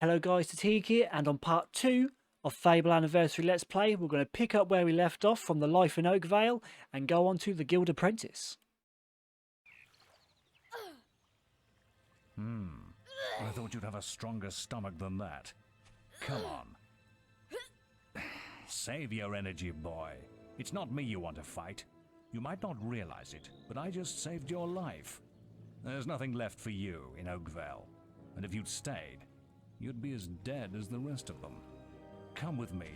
Hello guys, Detigue here, and on part 2 of Fable Anniversary Let's Play, we're going to pick up where we left off from the life in Oakvale and go on to the Guild Apprentice. I thought you'd have a stronger stomach than that. Come on. Save your energy, boy. It's not me you want to fight. You might not realize it, but I just saved your life. There's nothing left for you in Oakvale, and if you'd stayed, you'd be as dead as the rest of them. Come with me.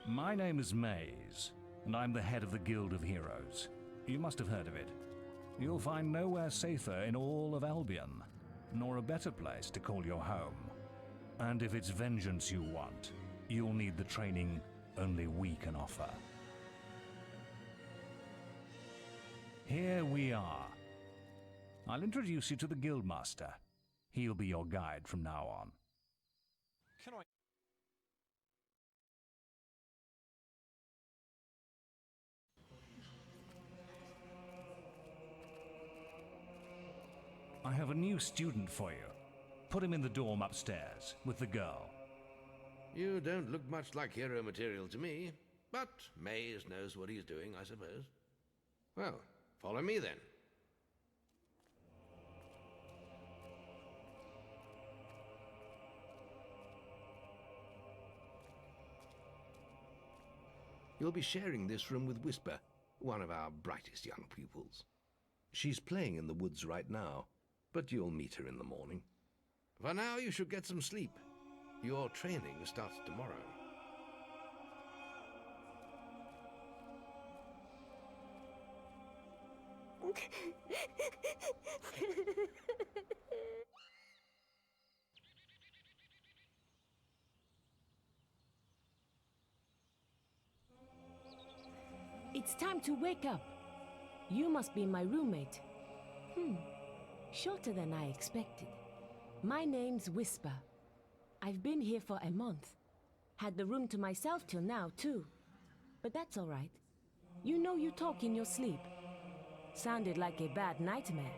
My name is Maze, and I'm the head of the Guild of Heroes. You must have heard of it. You'll find nowhere safer in all of Albion, nor a better place to call your home. And if it's vengeance you want, you'll need the training only we can offer. Here we are. I'll introduce you to the Guildmaster. He'll be your guide from now on. Can I... I have a new student for you. Put him in the dorm upstairs, with the girl. You don't look much like hero material to me, but Maze knows what he's doing, I suppose. Well, follow me then. You'll be sharing this room with Whisper, one of our brightest young pupils. She's playing in the woods right now, but you'll meet her in the morning. For now, you should get some sleep. Your training starts tomorrow. It's time to wake up. You must be my roommate. Shorter than I expected. My name's Whisper. I've been here for a month. Had the room to myself till now, too. But that's all right. You know you talk in your sleep. Sounded like a bad nightmare.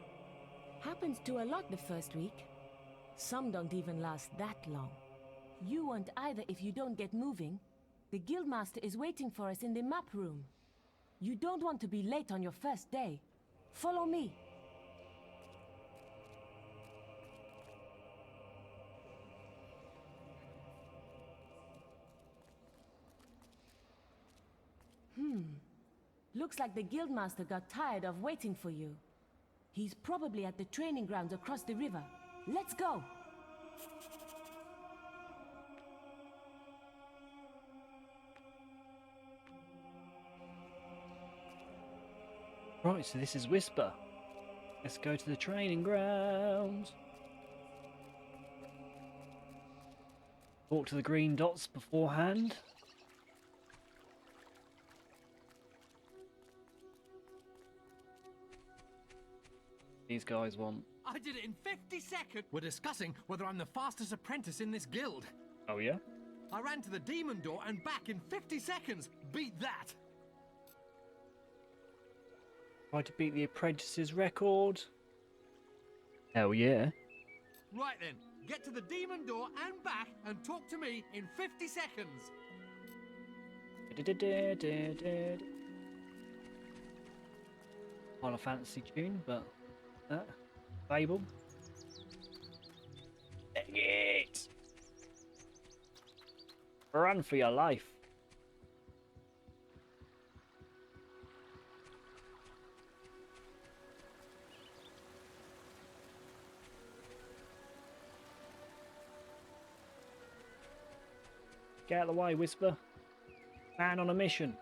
Happens to a lot the first week. Some don't even last that long. You won't either if you don't get moving. The Guildmaster is waiting for us in the map room. You don't want to be late on your first day. Follow me. Looks like the Guildmaster got tired of waiting for you. He's probably at the training grounds across the river. Let's go! Right, so this is Whisper. Let's go to the training grounds. Talk to the green dots beforehand. These guys want... I did it in 50 seconds! We're discussing whether I'm the fastest apprentice in this guild. Oh yeah? I ran to the demon door and back in 50 seconds! Beat that! Try to beat the apprentice's record. Hell yeah. Right then, get to the demon door and back and talk to me in 50 seconds! Final Fantasy tune, but... Fable. Dang it! Run for your life. Get out of the way, Whisper. Man on a mission.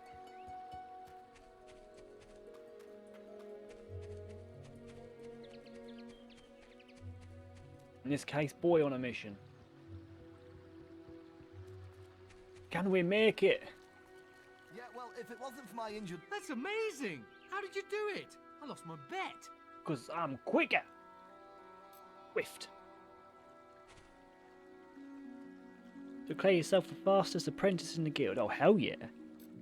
In this case, boy on a mission. Can we make it? Yeah, well, if it wasn't for my injured... That's amazing! How did you do it? I lost my bet! Because I'm quicker. Swift. Declare yourself the fastest apprentice in the guild. Oh, hell yeah.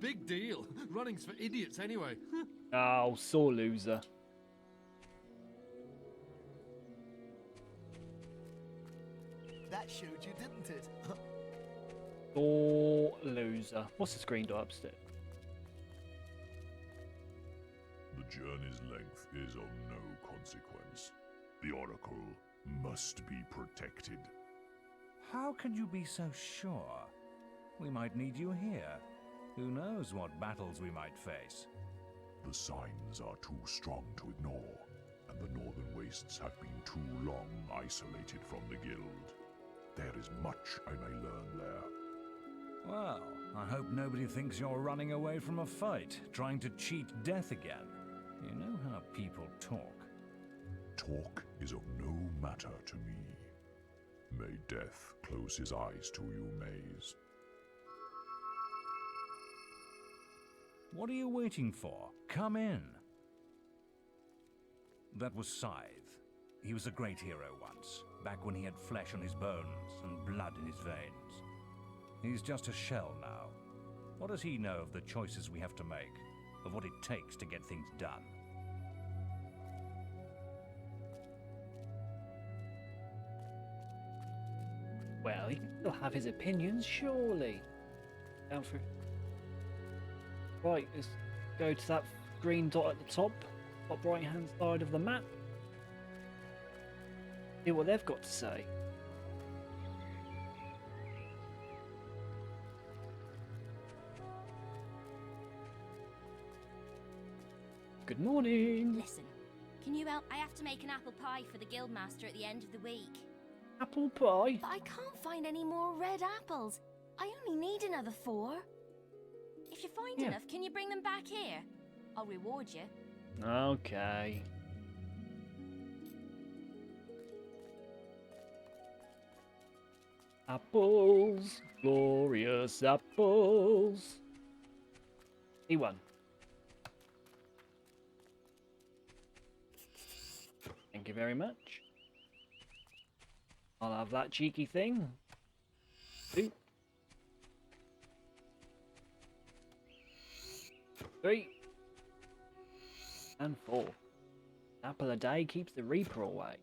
Big deal. Running's for idiots anyway. Oh, sore loser. That showed you, didn't it? Sore loser. What's the screen door upstairs? The journey's length is of no consequence. The Oracle must be protected. How can you be so sure? We might need you here. Who knows what battles we might face? The signs are too strong to ignore, and the Northern Wastes have been too long isolated from the Guild. There is much I may learn there. Well, I hope nobody thinks you're running away from a fight, trying to cheat death again. You know how people talk. Talk is of no matter to me. May death close his eyes to you, Maze. What are you waiting for? Come in. That was Scythe. He was a great hero once, back when he had flesh on his bones and blood in his veins. He's just a shell now. What does he know of the choices we have to make, of what it takes to get things done? Well, he can still have his opinions, surely. Down for. Right, let's go to that green dot at the top right hand side of the map. See what they've got to say. Good morning. Listen, can you help? I have to make an apple pie for the guildmaster at the end of the week. Apple pie. But I can't find any more red apples. I only need another 4. If you find enough, can you bring them back here? I'll reward you. Okay. Apples, glorious apples. E1. Thank you very much. I'll have that cheeky thing. 2. 3. And 4. Apple a day keeps the Reaper away.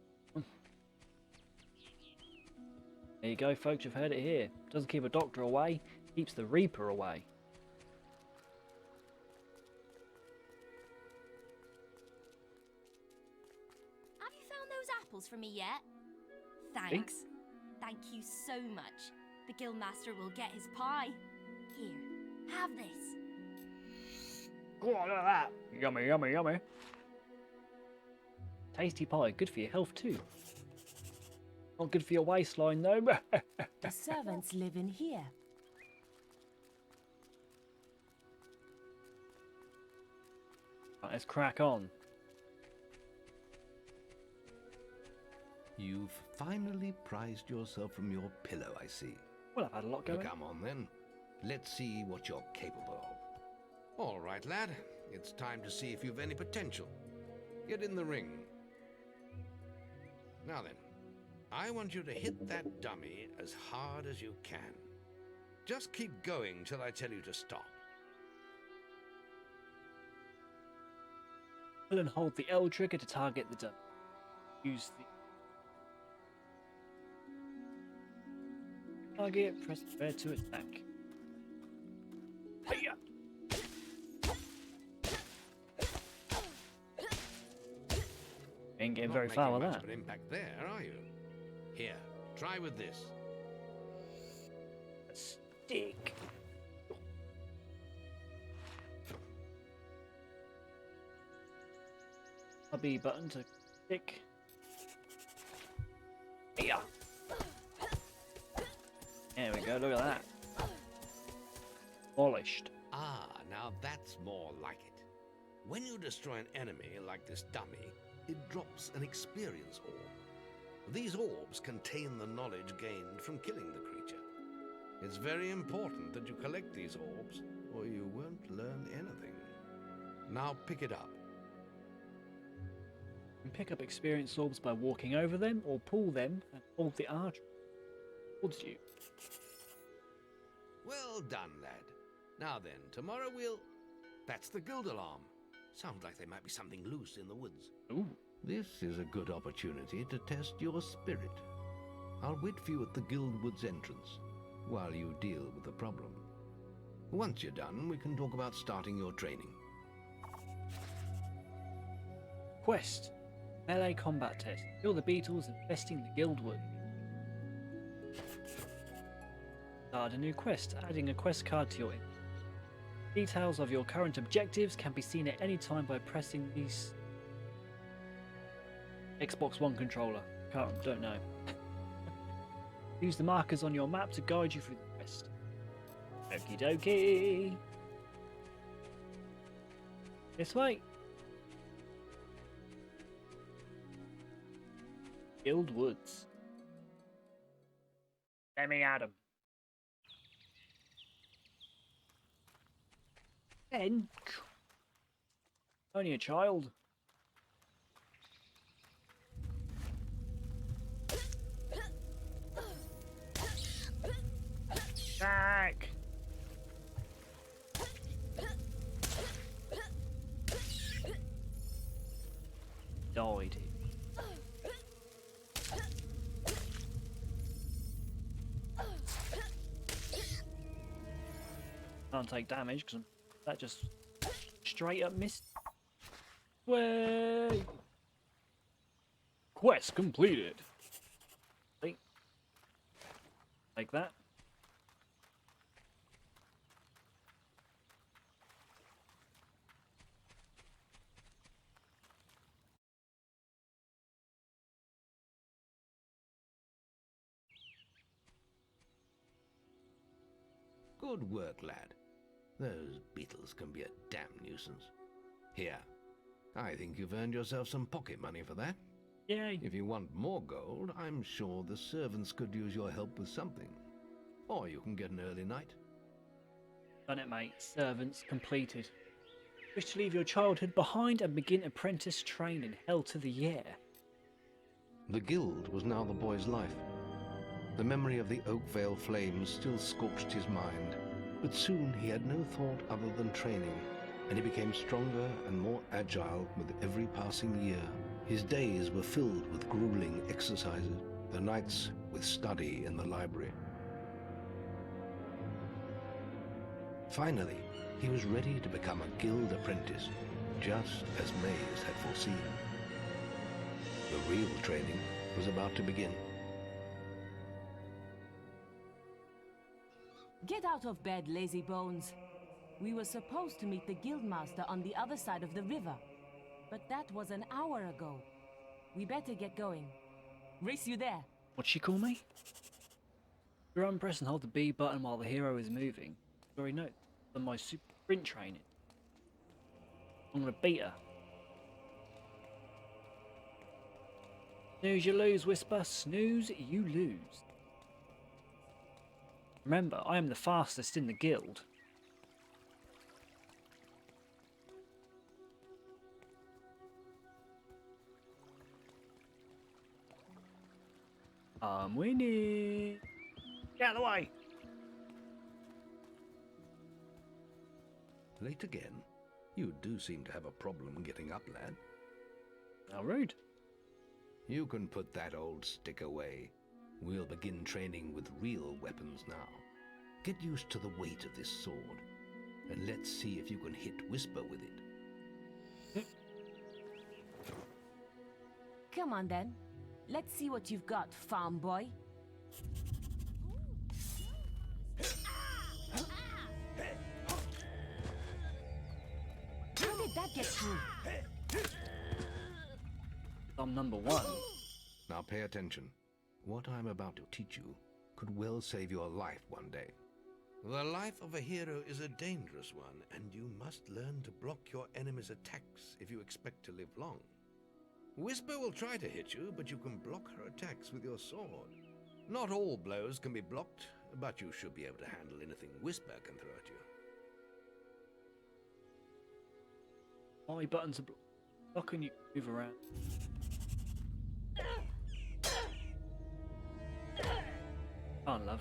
There you go, folks, you've heard it here. Doesn't keep a doctor away, keeps the Reaper away. Have you found those apples for me yet? Thanks. Thank you so much. The guildmaster will get his pie. Here, have this. Oh, look at that. Yummy, yummy, yummy. Tasty pie, good for your health too. Not good for your waistline though. The servants live in here. Right, let's crack on. You've finally prized yourself from your pillow, I see. Well, I've had a lot going. Come on then. Let's see what you're capable of. All right, lad. It's time to see if you've any potential. Get in the ring. Now then, I want you to hit that dummy as hard as you can. Just keep going till I tell you to stop. Pull and hold the L trigger to target the dummy. Use the target, press square to attack. Hiya! Ain't getting very far with that. Not making much of an impact there, are you? Here, try with this. A stick. A B button to stick. Yeah. There we go, look at that. Polished. Ah, now that's more like it. When you destroy an enemy like this dummy, it drops an experience orb. These orbs contain the knowledge gained from killing the creature. It's very important that you collect these orbs, or you won't learn anything. Now pick it up. You can pick up experience orbs by walking over them, or pull them and hold the R towards you. Well done, lad. Now then, tomorrow we'll... That's the guild alarm. Sounds like there might be something loose in the woods. Ooh. This is a good opportunity to test your spirit. I'll wait for you at the guild woods entrance while you deal with the problem. Once you're done, we can talk about starting your training. Quest. Melee combat test. Kill the beetles infesting the guild wood. Start a new quest. Adding a quest card to your inventory. Details of your current objectives can be seen at any time by pressing these Xbox One controller. Don't know. Use the markers on your map to guide you through the quest. Okie dokie. This way. Guild Woods. Let me at 'em. Ben? Only a child. Back. Died. Can't take damage because that just straight up missed. Way. Quest completed. See? Like that. Good work, lad. Those beetles can be a damn nuisance. Here, I think you've earned yourself some pocket money for that. Yay. If you want more gold, I'm sure the servants could use your help with something. Or you can get an early night. Done it, mate. Servants completed. Wish to leave your childhood behind and begin apprentice training. Hell to the air. The guild was now the boy's life. The memory of the Oakvale flames still scorched his mind, but soon he had no thought other than training, and he became stronger and more agile with every passing year. His days were filled with grueling exercises, the nights with study in the library. Finally, he was ready to become a guild apprentice, just as Maze had foreseen. The real training was about to begin. Get out of bed, lazy bones. We were supposed to meet the guildmaster on the other side of the river, but that was an hour ago. We better get going. Race you there. What'd she call me? Run, press and hold the B button while the hero is moving. Sorry, note on my super sprint training. I'm gonna beat her. Snooze you lose, Whisper. Snooze you lose. Remember, I am the fastest in the guild. I'm winning. Get out of the way. Late again? You do seem to have a problem getting up, lad. How rude. You can put that old stick away. We'll begin training with real weapons now. Get used to the weight of this sword, and let's see if you can hit Whisper with it. Come on then. Let's see what you've got, farm boy. How did that get through? I'm number one. Now pay attention. What I'm about to teach you could well save your life one day. The life of a hero is a dangerous one, and you must learn to block your enemy's attacks if you expect to live long. Whisper will try to hit you, but you can block her attacks with your sword. Not all blows can be blocked, but you should be able to handle anything Whisper can throw at you. My buttons are blocking you move around. Oh, love.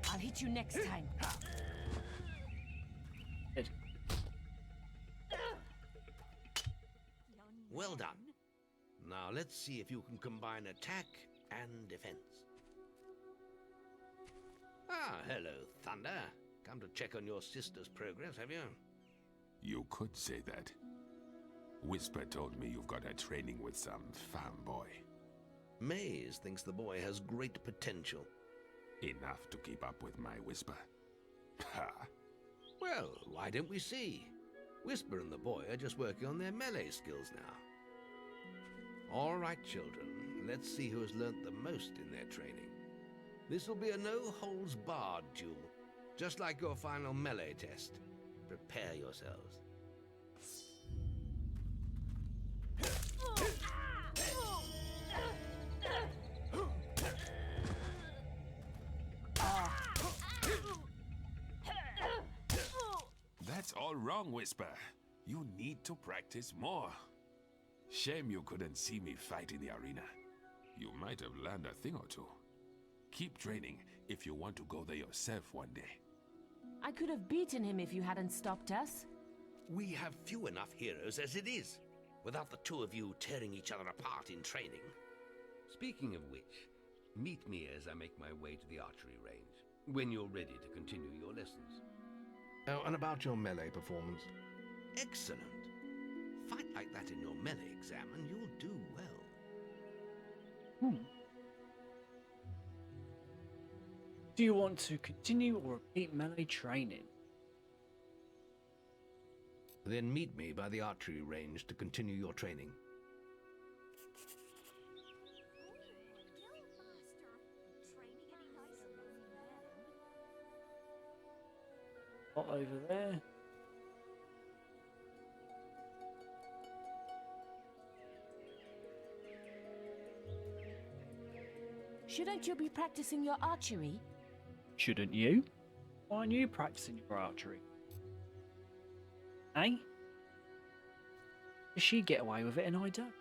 I'll hit you next time. Well done. Now let's see if you can combine attack and defense. Ah, hello, Thunder. Come to check on your sister's progress, have you? You could say that. Whisper told me you've got a training with some fanboy. Maze thinks the boy has great potential. Enough to keep up with my Whisper. Ha! Well, why don't we see? Whisper and the boy are just working on their melee skills now. All right, children, let's see who has learnt the most in their training. This will be a no-holds-barred duel, just like your final melee test. Prepare yourselves. That's all wrong, Whisper. You need to practice more. Shame you couldn't see me fight in the arena. You might have learned a thing or two. Keep training if you want to go there yourself one day. I could have beaten him if you hadn't stopped us. We have few enough heroes as it is, without the two of you tearing each other apart in training. Speaking of which, meet me as I make my way to the archery range, when you're ready to continue your lessons. Oh, and about your melee performance? Excellent. Fight like that in your melee exam and you'll do well. Do you want to continue or repeat melee training? Then meet me by the archery range to continue your training. Not over there. Shouldn't you be practicing your archery? Shouldn't you? Why aren't you practicing your archery? Eh? Does she get away with it and I don't?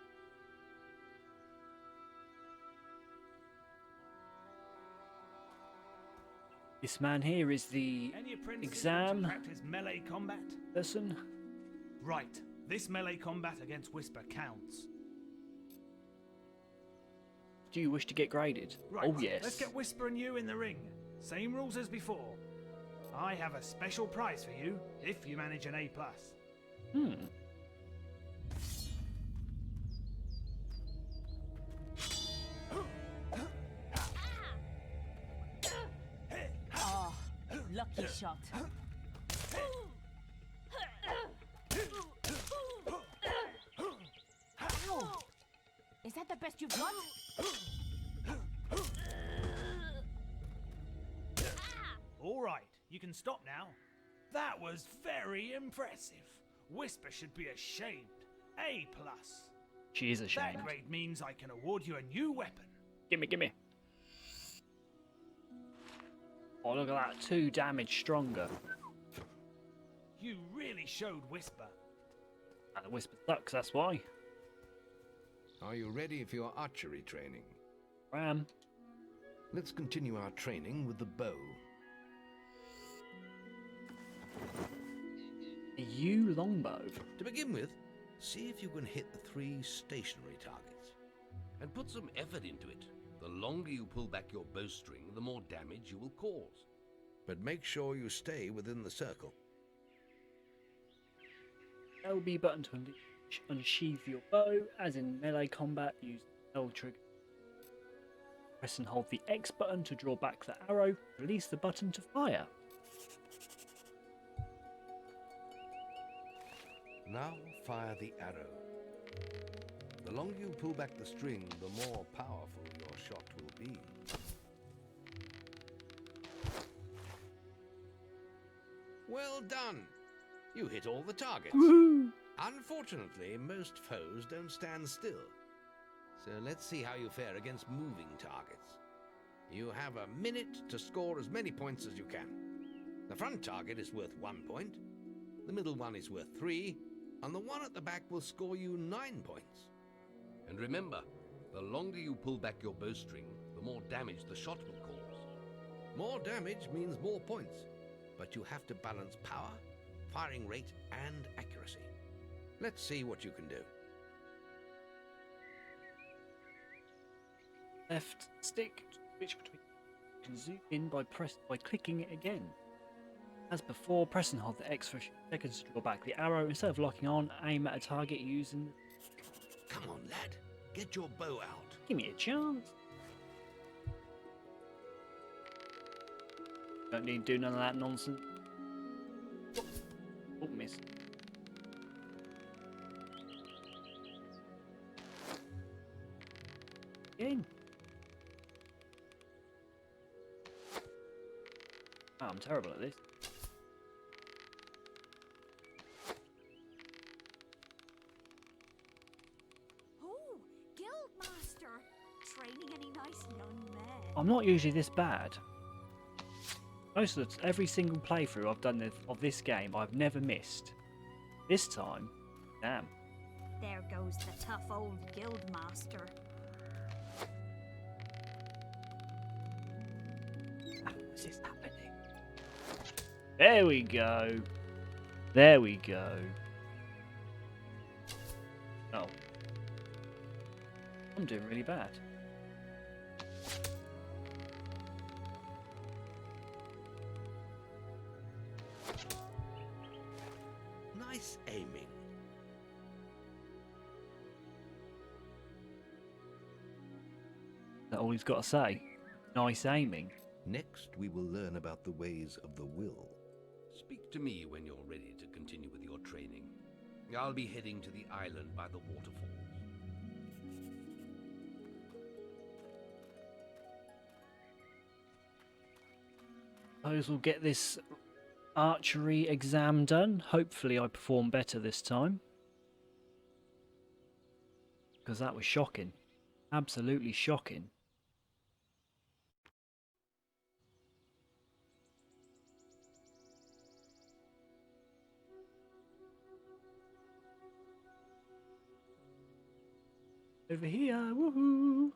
This man here is the Any apprentices exam want to practice melee combat? person. Right. This melee combat against Whisper counts. Do you wish to get graded? Right. Oh yes. Let's get Whisper and you in the ring. Same rules as before. I have a special prize for you if you manage an A+. Oh, lucky shot. Ow! Is that the best you've got? All right, you can stop now. That was very impressive. Whisper should be ashamed. A+. She is ashamed. That grade means I can award you a new weapon. Gimme, gimme. Oh, look at that. 2 damage stronger. You really showed Whisper. And the whisper sucks, that's why. Are you ready for your archery training? Ram. Let's continue our training with the bow. A yew longbow. To begin with, see if you can hit the 3 stationary targets. And put some effort into it. The longer you pull back your bowstring, the more damage you will cause. But make sure you stay within the circle. LB button to unsheath your bow, as in melee combat, use the L trigger. Press and hold the X button to draw back the arrow, release the button to fire. Now fire the arrow. The longer you pull back the string, the more powerful your shot will be. Well done! You hit all the targets. Woohoo! Unfortunately, most foes don't stand still. So let's see how you fare against moving targets. You have a minute to score as many points as you can. The front target is worth 1 point, the middle one is worth 3, and the one at the back will score you 9 points. And remember, the longer you pull back your bowstring, the more damage the shot will cause. More damage means more points, but you have to balance power, firing rate, and accuracy. Let's see what you can do. left stick to switch between. You can zoom in by clicking it again. As before, press and hold the X for a few seconds to draw back the arrow. Instead of locking on, aim at a target using. Come on, lad. Get your bow out. Give me a chance. Don't need to do none of that nonsense. Oh, miss. In. Oh, I'm terrible at this. Oh, Guildmaster! Training any nice young men? I'm not usually this bad. Every single playthrough I've done of this game, I've never missed. This time, damn. There goes the tough old Guildmaster. How is this happening? There we go. There we go. Oh. I'm doing really bad. Nice aiming. Is that all he's got to say? Nice aiming. Next, we will learn about the ways of the will. Speak to me when you're ready to continue with your training. I'll be heading to the island by the waterfalls. Suppose we'll get this archery exam done. Hopefully I perform better this time. Because that was shocking. Absolutely shocking. Over here, woohoo!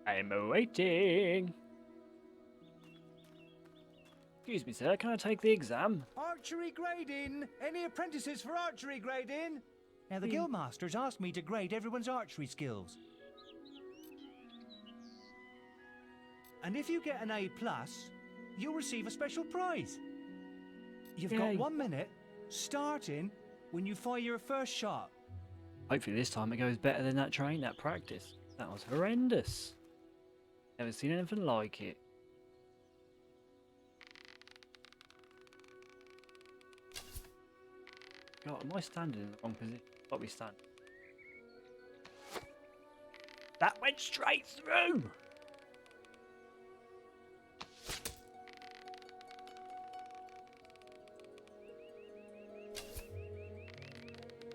I'm waiting. Excuse me, sir, can I take the exam? Archery grading! Any apprentices for archery grading? Now, the Guildmaster's asked me to grade everyone's archery skills. And if you get an A+, you'll receive a special prize. You've got 1 minute, starting when you fire your first shot. Hopefully this time it goes better than that practice. That was horrendous. Never seen anything like it. God, am I standing in the wrong position? Got me stand. That went straight through!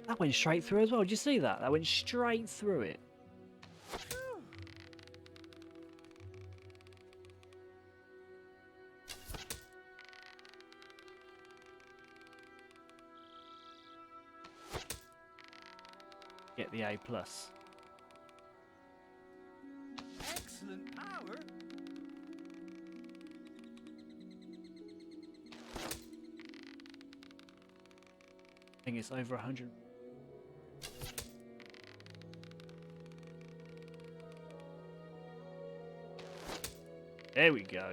That went straight through as well. Did you see that? That went straight through it. Get the A+. Excellent power. I think it's over 100. There we go.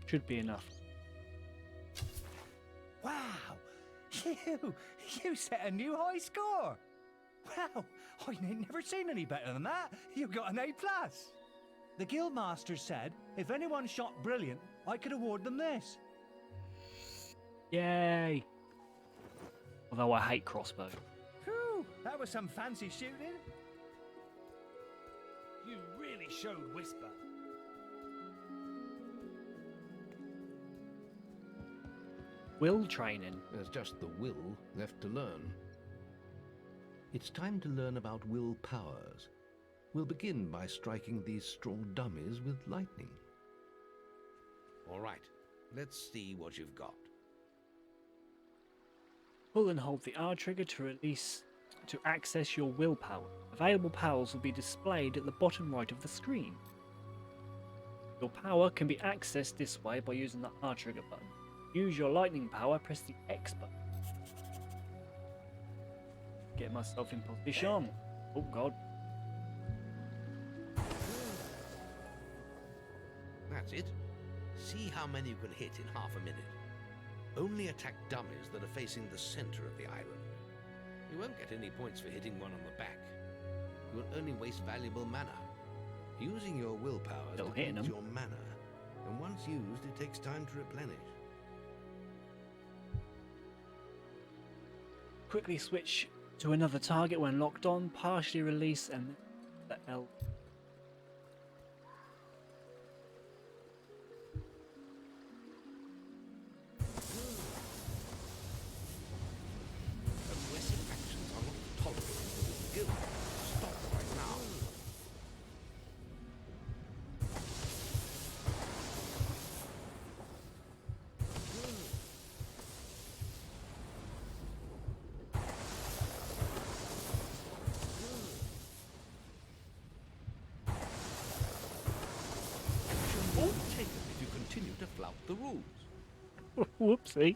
Should be enough. Wow! You set a new high score! Wow! I ain't never seen any better than that! You got an A+! The Guildmaster said if anyone shot brilliant, I could award them this. Yay! Although I hate crossbow. Whew! That was some fancy shooting. You really showed Whisper. Will training. There's just the will left to learn. It's time to learn about will powers. We'll begin by striking these straw dummies with lightning. All right, let's see what you've got. Pull and hold the R trigger to access your willpower. Available powers will be displayed at the bottom right of the screen. Your power can be accessed this way by using the R trigger button. Use your lightning power, press the X button. Get myself in position. Oh god. That's it. See how many you can hit in half a minute. Only attack dummies that are facing the center of the island. You won't get any points for hitting one on the back. You will only waste valuable mana. Using your willpower Still depletes hitting 'em. your mana, and once used, it takes time to replenish. Quickly switch to another target when locked on, partially release, and the L. Aggressive actions are not tolerated within the guild. Stop right now. Action won't take it if you continue to flout the rules. Whoopsie.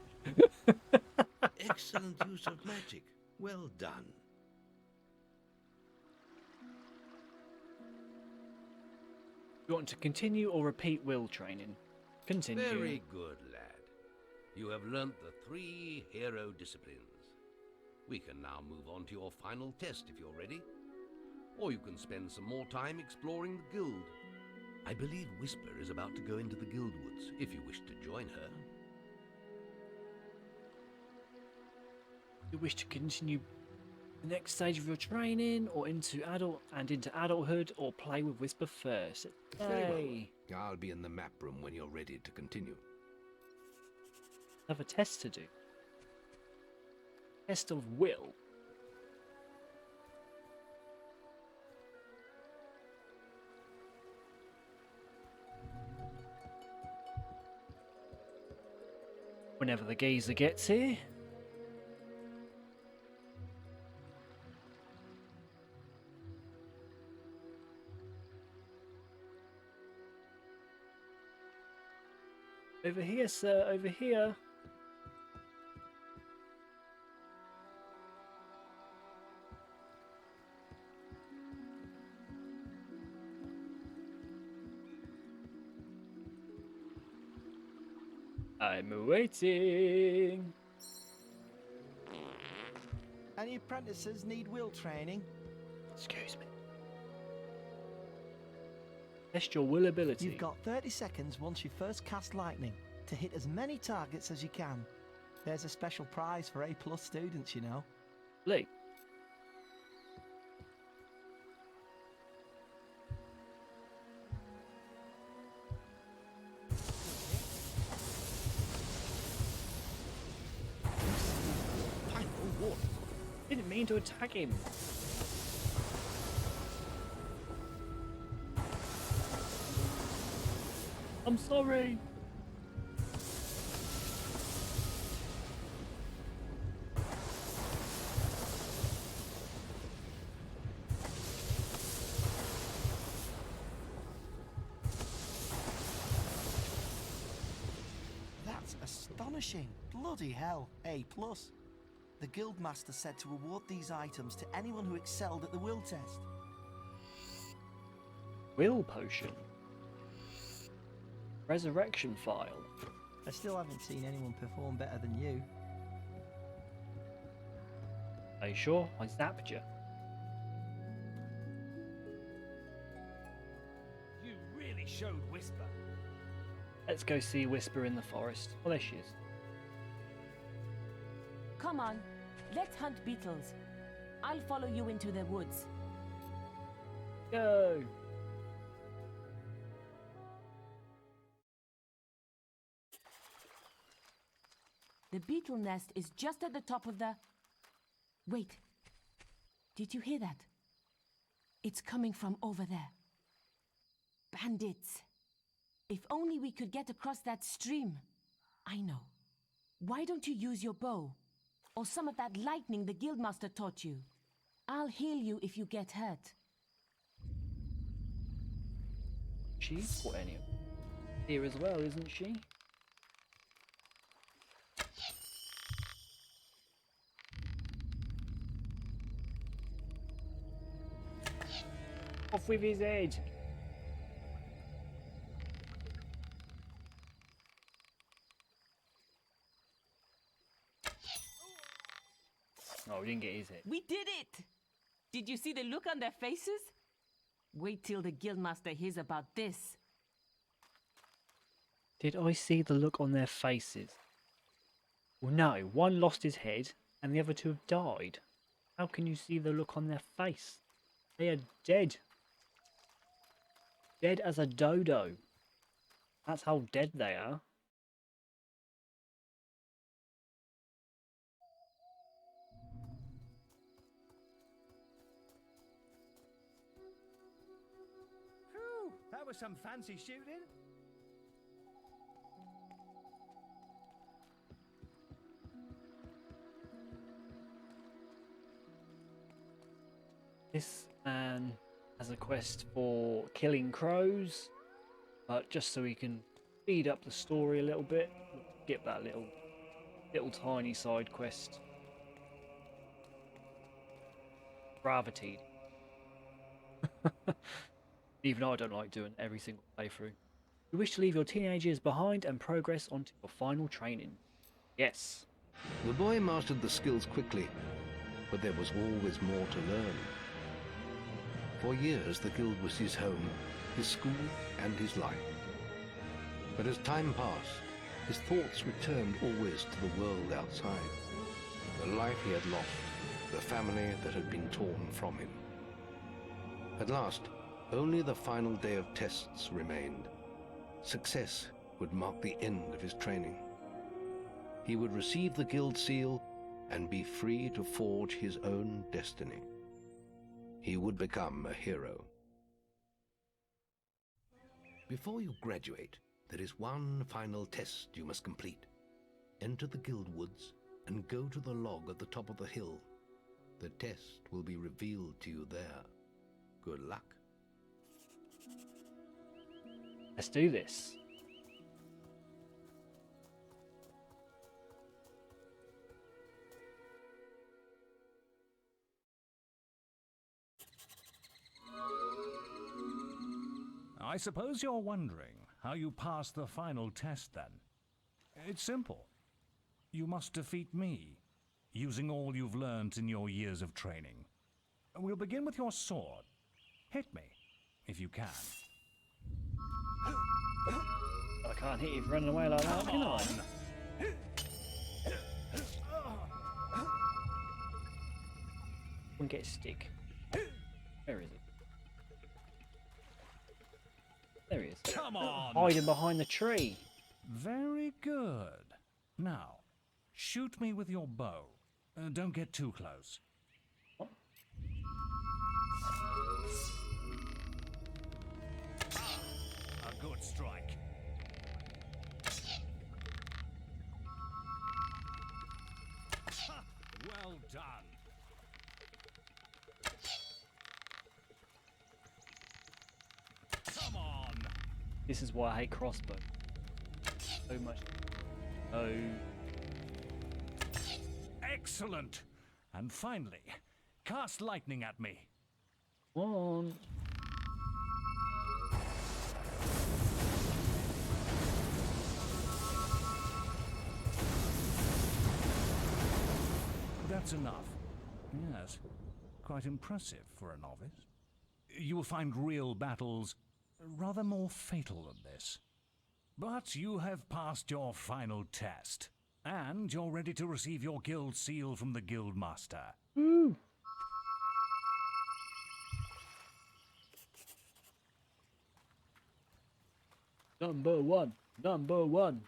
Excellent use of magic. Well done. You want to continue or repeat will training? Continue. Very good, lad. You have learnt the 3 hero disciplines. We can now move on to your final test if you're ready. Or you can spend some more time exploring the guild. I believe Whisper is about to go into the guild woods, if you wish to join her. You wish to continue the next stage of your training, or into adulthood, or play with Whisper first. Very well. I'll be in the map room when you're ready to continue. Have a test to do. Test of will. Whenever the geezer gets here. Over here, sir, over here. I'm waiting. Any apprentices need will training? Excuse me. Test your will ability. You've got 30 seconds once you first cast lightning to hit as many targets as you can. There's a special prize for A+ students, you know. Lee. Didn't mean to attack him. I'm sorry. That's astonishing. Bloody hell. A+. The Guildmaster said to award these items to anyone who excelled at the will test. Will potion. Resurrection file. I still haven't seen anyone perform better than you. Are you sure? I zapped you. You really showed Whisper. Let's go see Whisper in the forest. Oh, there she is. Come on, let's hunt beetles. I'll follow you into the woods. Go! The beetle nest is just at the top of the... Wait. Did you hear that? It's coming from over there. Bandits. If only we could get across that stream. I know. Why don't you use your bow? Or some of that lightning the Guildmaster taught you. I'll heal you if you get hurt. She's plenty here as well, isn't she? Off with his head. Oh, we didn't get his hit. We did it! Did you see the look on their faces? Wait till the guildmaster hears about this. Did I see the look on their faces? Well, no. One lost his head, and the other two have died. How can you see the look on their face? They are dead. Dead as a dodo. That's how dead they are. Phew, that was some fancy shooting. This man has a quest for killing crows, but just so he can speed up the story a little bit, get that little tiny side quest. Gravity. Even though I don't like doing every single playthrough. You wish to leave your teenage years behind and progress onto your final training. Yes. The boy mastered the skills quickly, but there was always more to learn. For years, the guild was his home, his school, and his life. But as time passed, his thoughts returned always to the world outside. The life he had lost, the family that had been torn from him. At last, only the final day of tests remained. Success would mark the end of his training. He would receive the guild seal and be free to forge his own destiny. He would become a hero. Before you graduate, there is one final test you must complete. Enter the guild woods and go to the log at the top of the hill. The test will be revealed to you there. Good luck. Let's do this. I suppose you're wondering how you pass the final test then. It's simple. You must defeat me, using all you've learned in your years of training. We'll begin with your sword. Hit me, if you can. I can't hit you for running away like that, can I? Wouldn't get a stick. Where is it? There he is. Come on! Hiding behind the tree. Very good. Now, shoot me with your bow. Don't get too close. What? A good strike. Well done. Come on. This is why I hate crossbow. So much. Oh. Excellent. And finally, cast lightning at me. One. That's enough. Yes, quite impressive for a novice. You will find real battles rather more fatal than this. But you have passed your final test, and you're ready to receive your guild seal from the guild master. Woo. Number one. Number one.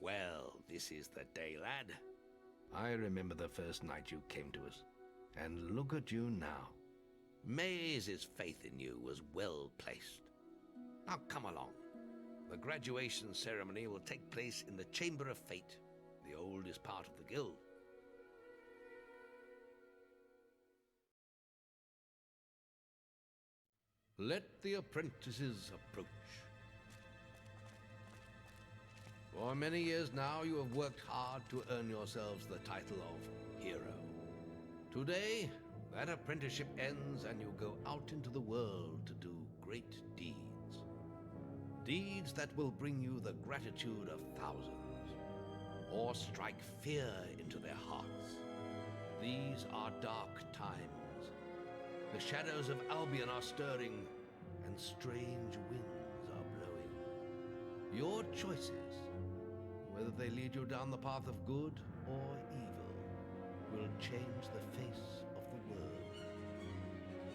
Well, this is the day, lad. I remember the first night you came to us. And look at you now. Maze's faith in you was well placed. Now come along. The graduation ceremony will take place in the Chamber of Fate, the oldest part of the guild. Let the apprentices approach. For many years now, you have worked hard to earn yourselves the title of hero. Today, That apprenticeship ends and you go out into the world to do great deeds. Deeds that will bring you the gratitude of thousands, or strike fear into their hearts. These are dark times. The shadows of Albion are stirring, and strange winds are blowing. Your choices, whether they lead you down the path of good or evil, will change the face of the world.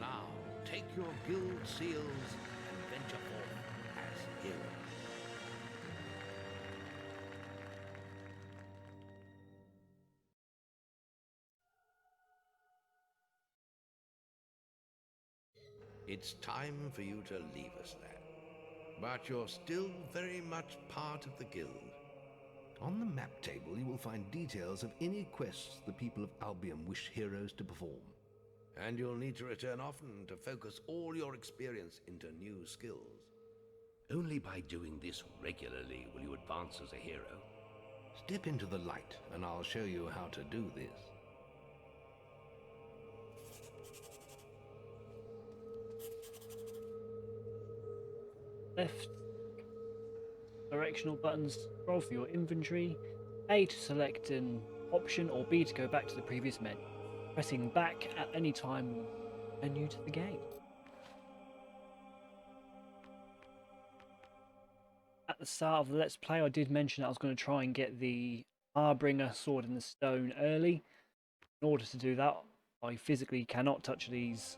Now, take your guild seals and venture forth as heroes. It's time for you to leave us, lad. But you're still very much part of the guild. On the map table, you will find details of any quests the people of Albion wish heroes to perform. And you'll need to return often to focus all your experience into new skills. Only by doing this regularly will you advance as a hero. Step into the light, and I'll show you how to do this. Left directional buttons scroll for your inventory, A to select an option, or B to go back to the previous menu. Pressing back at any time will menu to the game. At the start of the Let's Play, I did mention that I was going to try and get the Harbringer Sword in the Stone early. In order to do that, I physically cannot touch these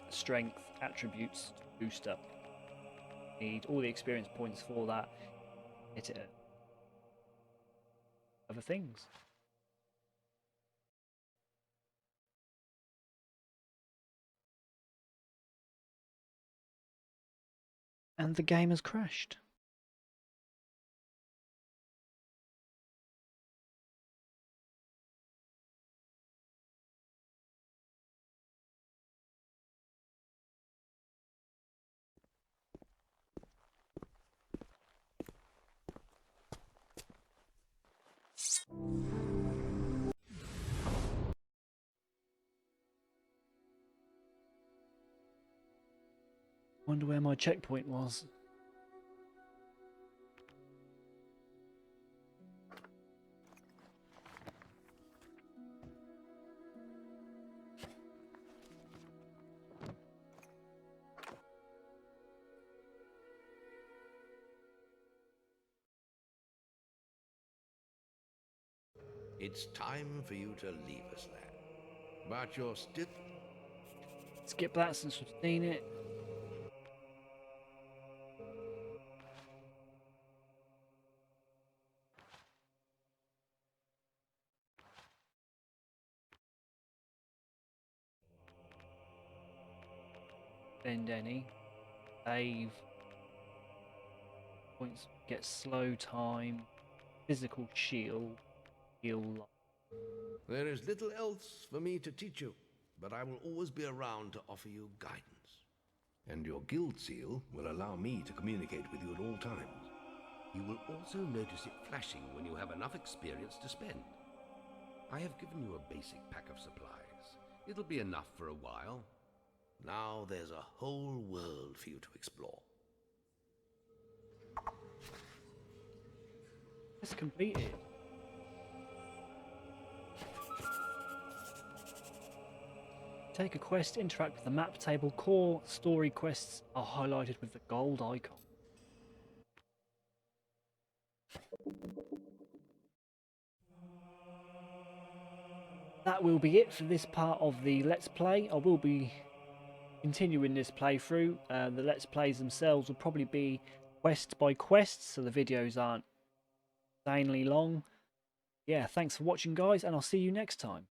strength attributes to boost up. Need all the experience points for that. Hit it at other things. And the game has crashed. Wonder where my checkpoint was. It's time for you to leave us, lad. But you're still... Skip that since we've seen it. Spend any. Save. Points get slow time. Physical shield. Heal life. There is little else for me to teach you, but I will always be around to offer you guidance. And your guild seal will allow me to communicate with you at all times. You will also notice it flashing when you have enough experience to spend. I have given you a basic pack of supplies. It'll be enough for a while. Now there's a whole world for you to explore. It's completed. Take a quest, interact with the map table. Core story quests are highlighted with the gold icon. That will be it for this part of the Let's Play. I will be continuing this playthrough. The Let's Plays themselves will probably be quest by quest, so the videos aren't insanely long. Yeah, thanks for watching, guys, and I'll see you next time.